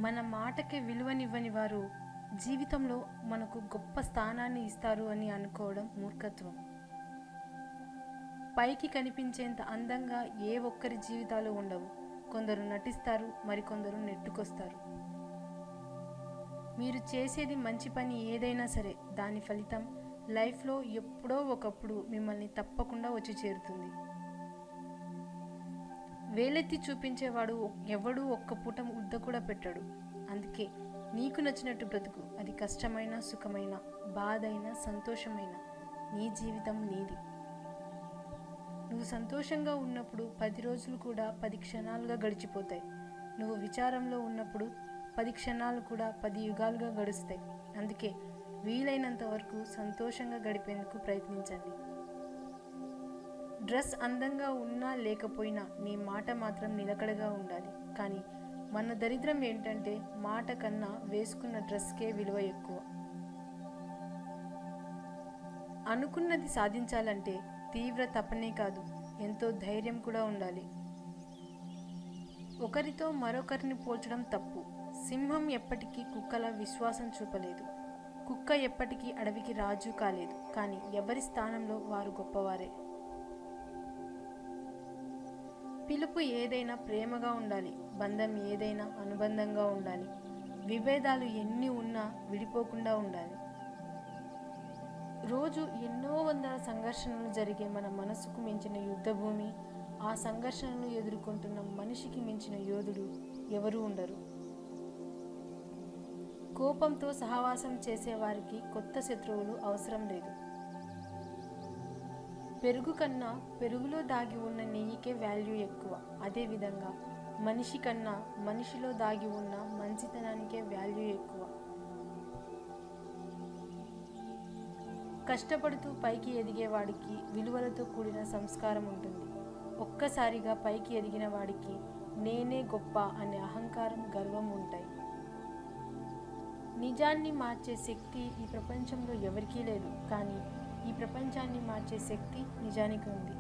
మన మాటకి విలువనివ్వని వారు జీవితంలో మనకు గొప్ప స్థానాన్ని ఇస్తారు అని అనుకోవడం మూర్ఖత్వం. పైకి కనిపించేంత అందంగా ఏ ఒక్కరి జీవితాలు ఉండవు. కొందరు నటిస్తారు, మరికొందరు నెట్టుకొస్తారు. మీరు చేసేది మంచి పని ఏదైనా సరే దాని ఫలితం లైఫ్లో ఎప్పుడో ఒకప్పుడు మిమ్మల్ని తప్పకుండా వచ్చి చేరుతుంది. వేలెత్తి చూపించేవాడు ఎవడూ ఒక్క పూట ముద్ద కూడా పెట్టడు. అందుకే నీకు నచ్చినట్టు బ్రతుకు. అది కష్టమైన, సుఖమైన, బాధైనా, సంతోషమైన నీ జీవితం నీది. నువ్వు సంతోషంగా ఉన్నప్పుడు 10 రోజులు కూడా 10 క్షణాలుగా గడిచిపోతాయి. నువ్వు విచారంలో ఉన్నప్పుడు 10 క్షణాలు కూడా 10 యుగాలుగా గడుస్తాయి. అందుకే వీలైనంత వరకు సంతోషంగా గడిపేందుకు ప్రయత్నించండి. డ్రెస్ అందంగా ఉన్నా లేకపోయినా నీ మాట మాత్రం నిలకడగా ఉండాలి. కానీ మన దరిద్రం ఏంటంటే మాట కన్నా వేసుకున్న డ్రెస్కే విలువ ఎక్కువ. అనుకున్నది సాధించాలంటే తీవ్ర తపనే కాదు, ఎంతో ధైర్యం కూడా ఉండాలి. ఒకరితో మరొకరిని పోల్చడం తప్పు. సింహం ఎప్పటికీ కుక్కల విశ్వాసం చూపలేదు. కుక్క ఎప్పటికీ అడవికి రాజు కాలేదు. కానీ ఎవరి స్థానంలో వారు గొప్పవారే. పిలుపు ఏదైనా ప్రేమగా ఉండాలి. బంధం ఏదైనా అనుబంధంగా ఉండాలి. విభేదాలు ఎన్ని ఉన్నా విడిపోకుండా ఉండాలి. రోజు ఎన్నో వందల సంఘర్షణలు జరిగే మన మనసుకు మించిన యుద్ధభూమి, ఆ సంఘర్షణలు ఎదుర్కొంటున్న మనిషికి మించిన యోధుడు ఎవరూ ఉండరు. కోపంతో సహవాసం చేసేవారికి కొత్త శత్రువులు అవసరం లేదు. పెరుగు కన్నా పెరుగులో దాగి ఉన్న నెయ్యికే వాల్యూ ఎక్కువ. అదేవిధంగా మనిషి కన్నా మనిషిలో దాగి ఉన్న మంచితనానికే వాల్యూ ఎక్కువ. కష్టపడుతూ పైకి ఎదిగేవాడికి విలువలతో కూడిన సంస్కారం ఉంటుంది. ఒక్కసారిగా పైకి ఎదిగిన వాడికి నేనే గొప్ప అనే అహంకారం, గర్వం ఉంటాయి. నిజాన్ని మార్చే శక్తి ఈ ప్రపంచంలో ఎవరికీ లేదు. కానీ ఈ ప్రపంచాన్ని మార్చే శక్తి నిజానికి ఉంది.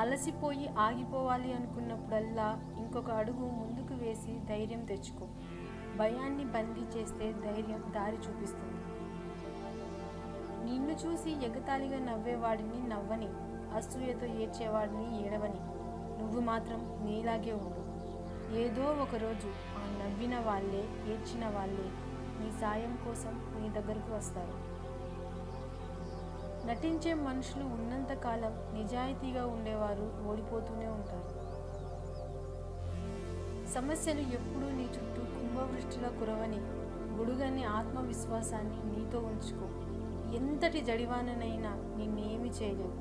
అలసిపోయి ఆగిపోవాలి అనుకున్నప్పుడల్లా ఇంకొక అడుగు ముందుకు వేసి ధైర్యం తెచ్చుకో. భయాన్ని బందీ చేస్తే ధైర్యం దారి చూపిస్తుంది. నిన్ను చూసి ఎగతాళిగా నవ్వేవాడిని నవ్వని, అసూయతో ఏడ్చేవాడిని ఏడవని. నువ్వు మాత్రం నీలాగే ఉండు. ఏదో ఒకరోజు ఆ నవ్విన వాళ్ళే, ఏడ్చిన వాళ్ళే నీ సాయం కోసం నీ దగ్గరకు వస్తారు. నటించే మనుషులు ఉన్నంతకాలం నిజాయితీగా ఉండేవారు ఓడిపోతూనే ఉంటారు. సమస్యలు ఎప్పుడూ నీ చుట్టూ కుంభవృష్టిలా కురవని, గుడుగని ఆత్మవిశ్వాసాన్ని నీతో ఉంచుకో. ఎంతటి జడివాననైనా నిన్నేమి చేయలేవు.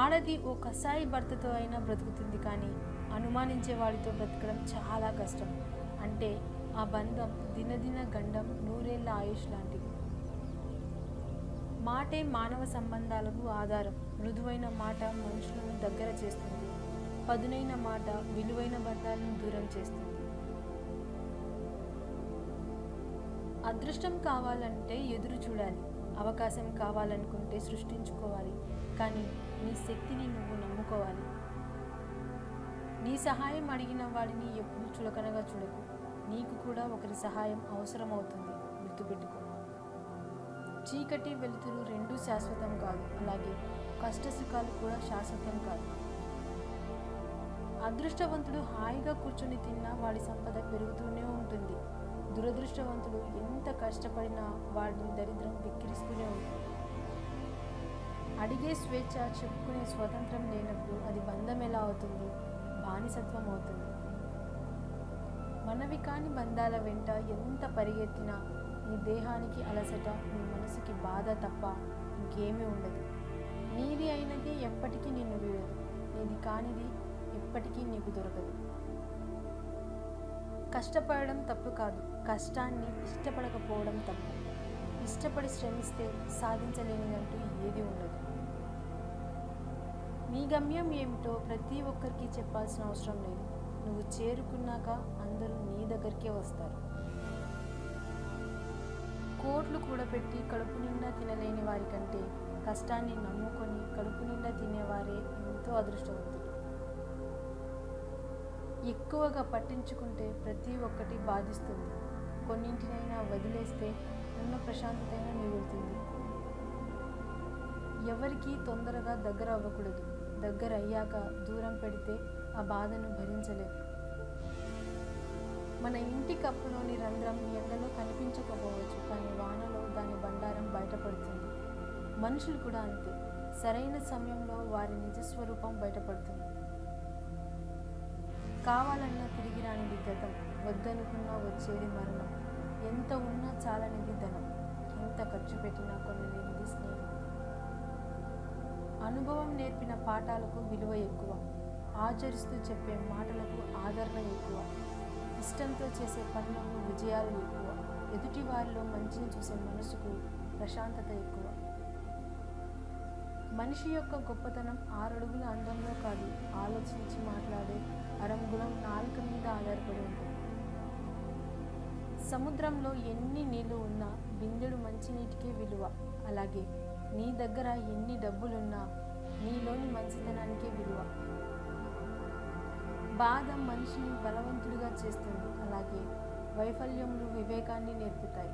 ఆడది ఓ కసాయి భర్తతో అయినా బ్రతుకుతుంది. కానీ అనుమానించే వాడితో బ్రతకడం చాలా కష్టం. అంటే ఆ బంధం దినదిన గండం, నూరేళ్ల ఆయుష్ లాంటిది. మాటే మానవ సంబంధాలకు ఆధారం. మృదువైన మాట మనుషులను దగ్గర చేస్తుంది. పదునైన మాట విలువైన బంధాలను దూరం చేస్తుంది. అదృష్టం కావాలంటే ఎదురు చూడాలి. అవకాశం కావాలనుకుంటే సృష్టించుకోవాలి. కానీ నీ శక్తిని నువ్వు నమ్ముకోవాలి. నీ సహాయం అడిగిన వాడిని ఎప్పుడు చులకనగా చూడకు. నీకు కూడా ఒకరి సహాయం అవసరమవుతుంది. గుర్తుపెట్టుకో. చీకటి, వెలుతురు రెండూ శాశ్వతం కాదు. అలాగే కష్టసుఖాలు కూడా శాశ్వతం కాదు. అదృష్టవంతుడు హాయిగా కూర్చొని తిన్నా వాడి సంపద పెరుగుతూనే ఉంటుంది. దురదృష్టవంతుడు ఎంత కష్టపడినా వాడిని దరిద్రం వెక్కిరిస్తూనే ఉంటుంది. అడిగే స్వేచ్ఛ, చెప్పుకునే స్వతంత్రం లేనప్పుడు అది బంధం ఎలా అవుతుంది? బానిసత్వం అవుతుంది. మనవి కాని బంధాల వెంట ఎంత పరిగెత్తినా నీ దేహానికి అలసట, నీ మనసుకి బాధ తప్ప ఇంకేమీ ఉండదు. నీది అయినది ఎప్పటికీ నిన్ను వీడదు. నీది కానిది ఎప్పటికీ నీకు దొరకదు. కష్టపడడం తప్పు కాదు, కష్టాన్ని ఇష్టపడకపోవడం తప్పు. ఇష్టపడి శ్రమిస్తే సాధించలేనిదంటూ ఏది ఉండదు. నీ గమ్యం ఏమిటో ప్రతి ఒక్కరికి చెప్పాల్సిన అవసరం లేదు. నువ్వు చేరుకున్నాక అందరూ నీ దగ్గరికే వస్తారు. కోట్లు కూడబెట్టి కడుపు నిండా తినలేని వారి కంటే కష్టాన్ని నమ్ముకొని కడుపు నిండా తినేవారే ఎంతో అదృష్టవంతులు. ఎక్కువగా పట్టించుకుంటే ప్రతి ఒక్కటి బాధిస్తుంది. కొన్నింటినైనా వదిలేస్తే ఉన్న ప్రశాంతతైనా మిగులుతుంది. ఎవరికి తొందరగా దగ్గర అవ్వకూడదు. దగ్గర అయ్యాక దూరం పెడితే ఆ బాధను భరించలేం. మన ఇంటి కప్పులోని రంధ్రం ఎండలో కనిపించకపోవచ్చు, కానీ వానలో దాని బండారం బయటపడుతుంది. మనుషులు కూడా అంతే. సరైన సమయంలో వారి నిజస్వరూపం బయటపడుతుంది. కావాలన్నా తిరిగి రానిది గతం, వద్దనుకున్నా వచ్చేది మరణం. ఎంత ఉన్నా చాలనిది ధనం, ఎంత ఖర్చు పెట్టినా కొనలేనిది స్నేహం. అనుభవం నేర్పిన పాఠాలకు విలువ ఎక్కువ, ఆచరిస్తూ చెప్పే మాటలకు ఆదరణ ఎక్కువ, ఇష్టంతో చేసే పనులకు విజయాలు ఎక్కువ, ఎదుటి వారిలో మంచిని చూసే మనసుకు ప్రశాంతత ఎక్కువ. మనిషి యొక్క గొప్పతనం 6 అడుగుల అందంలో కాదు, ఆలోచించి మాట్లాడే అరంగుళం నాలుక మీద ఆధారపడి ఉంటుంది. సముద్రంలో ఎన్ని నీళ్లు ఉన్నా బిందెడు మంచినీటికే విలువ. అలాగే నీ దగ్గర ఎన్ని డబ్బులున్నా నీలోని మంచితనానికే విలువ. బాధ మనిషిని బలవంతుడిగా చేస్తుంది. అలాగే వైఫల్యములు వివేకాన్ని నేర్పుతాయి.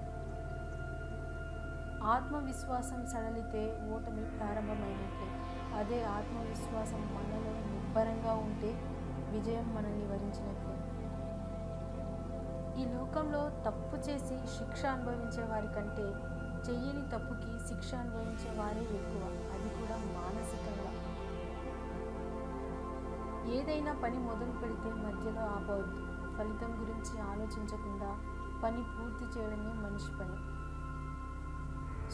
ఆత్మవిశ్వాసం సడలితే ఓటమి ప్రారంభమైనట్లే. అదే ఆత్మవిశ్వాసం మనలో నిబ్బరంగా ఉంటే విజయం మనల్ని వరించినట్లే. ఈ లోకంలో తప్పు చేసి శిక్ష అనుభవించే వారి కంటే చెయ్యని తప్పుకి శిక్ష అనుభవించే వారే ఎక్కువ, అది కూడా మానసికంగా. ఏదైనా పని మొదలు పెడితే మధ్యలో ఆపవద్దు. ఫలితం గురించి ఆలోచించకుండా పని పూర్తి చేయడమే మనిషి పని.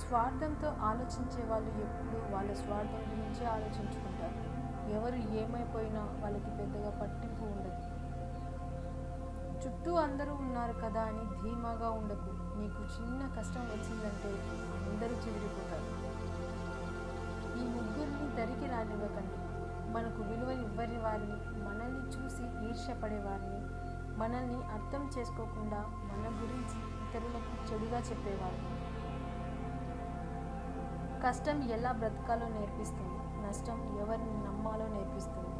స్వార్థంతో ఆలోచించే వాళ్ళు ఎప్పుడూ వాళ్ళ స్వార్థం గురించి ఆలోచించుకుంటారు. ఎవరు ఏమైపోయినా వాళ్ళకి పెద్దగా పట్టింపు ఉండదు. చుట్టూ అందరూ ఉన్నారు కదా అని ధీమాగా ఉండకు. నీకు చిన్న కష్టం వచ్చిందంటే అందరూ చెదిరిపోతారు. ఈ ముగ్గురిని దరికి రానివ్వకండి. మనకు విలువనివ్వని వారిని, మనల్ని చూసి ఈర్ష్యపడేవారిని, మనల్ని అర్థం చేసుకోకుండా మన గురించి ఇతరులకు చెడుగా చెప్పేవారిని. కష్టం ఎలా బ్రతకాలో నేర్పిస్తుంది, నష్టం ఎవరిని నమ్మాలో నేర్పిస్తుంది.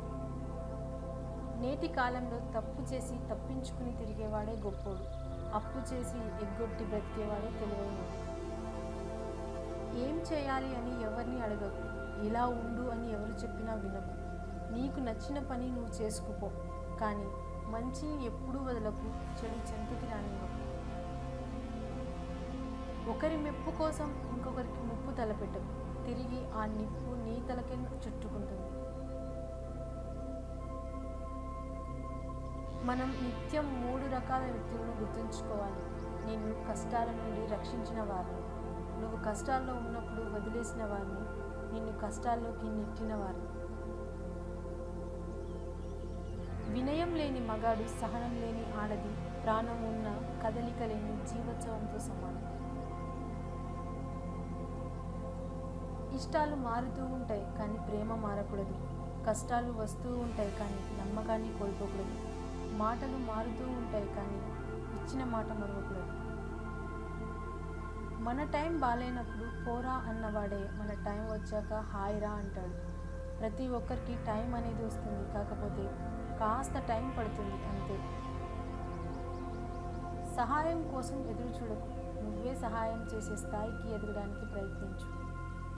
నేటి కాలంలో తప్పు చేసి తప్పించుకుని తిరిగేవాడే గొప్పోడు, అప్పు చేసి ఎగ్గొట్టి బ్రతికేవాడే తెలివైనడు. ఏం చేయాలి అని ఎవరిని అడగకు, ఇలా ఉండు అని ఎవరు చెప్పినా వినకు. నీకు నచ్చిన పని నువ్వు చేసుకుపో, కానీ మంచిని ఎప్పుడూ వదలకు, చెడు చెంతకి రానివ్వకు. ఒకరి మెప్పు కోసం ఇంకొకరికి ముప్పు తలపెట్టకు, తిరిగి ఆ నిప్పు నీ తలకే చుట్టుకుంటుంది. మనం నిత్యం 3 రకాల వ్యక్తులను గుర్తుంచుకోవాలి. నిన్ను కష్టాల నుండి రక్షించిన వారిని, నువ్వు కష్టాల్లో ఉన్నప్పుడు వదిలేసిన వారిని, నిన్ను కష్టాల్లోకి నెట్టిన వారిని. వినయం లేని మగాడు, సహనం లేని ఆడది, ప్రాణం ఉన్న కదలిక లేని జీవోత్సవంతో సమానం. ఇష్టాలు మారుతూ ఉంటాయి కానీ ప్రేమ మారకూడదు. కష్టాలు వస్తూ ఉంటాయి కానీ నమ్మకాన్ని కోల్పోకూడదు. మాటలు మారుతూ ఉంటాయి కానీ ఇచ్చిన మాట మరవకూడదు. మన టైం బాలేనప్పుడు పోరా అన్నవాడే మన టైం వచ్చాక హాయిరా అంటాడు. ప్రతి ఒక్కరికి టైం అనేది వస్తుంది, కాకపోతే కాస్త టైం పడుతుంది అంతే. సహాయం కోసం ఎదురు చూడకు, నువ్వే సహాయం చేసే స్థాయికి ఎదగడానికి ప్రయత్నించు.